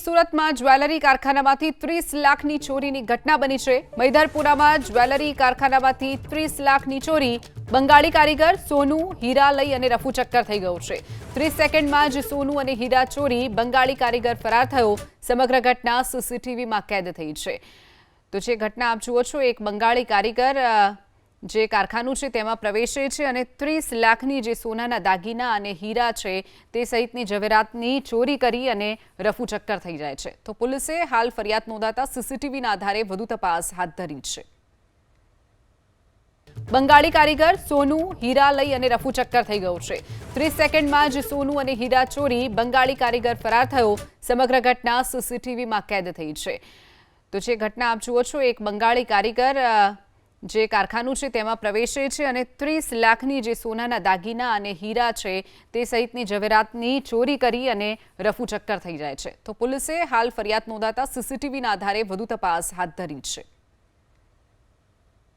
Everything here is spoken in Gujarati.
સુરતમાં જ્વેલરી કારખાનામાંથી 30 લાખની ચોરીની ઘટના બની છે। મૈધરપુરામાં જ્વેલરી કારખાનામાંથી 30 લાખની ચોરી, બંગાળી કારીગર સોનું હીરા લઈ અને રફુચક્કર થઈ ગયો છે। 30 સેકન્ડમાં જ સોનું અને હીરા ચોરી બંગાળી કારીગર ફરાર થયો। સમગ્ર ઘટના સીસીટીવીમાં કેદ થઈ છે। તો જે ઘટના આપ જુઓ છો, એક બંગાળી કારીગર જે કારખાનું છે તેમાં પ્રવેશે છે અને 30 લાખની જે સોનાના દાગીના અને હીરા છે તે સહિતની જવેરાતની ચોરી કરી અને રફુચક્કર થઈ જાય છે। તો પોલીસે હાલ ફરિયાદ નોંધાતા સીસીટીવીના આધારે વધુ તપાસ હાથ ધરી છે। બંગાળી કારીગર સોનું હીરા લઈ અને રફુચક્કર થઈ ગયો છે। 30 સેકન્ડમાં જ સોનું અને હીરા ચોરી બંગાળી કારીગર ફરાર થયો। સમગ્ર ઘટના સીસીટીવીમાં કેદ થઈ છે। તો જે ઘટના આપ જુઓ છો, એક બંગાળી કારીગર જે કારખાનું છે તેમાં પ્રવેશે છે અને 30 લાખની જે સોનાના દાગીના અને હીરા છે તે સહિતની જવેરાતની ચોરી કરી અને રફુચક્કર થઈ જાય છે। તો પોલીસે હાલ ફરિયાદ નોંધાતા સીસીટીવીના આધારે વધુ તપાસ હાથ ધરી છે।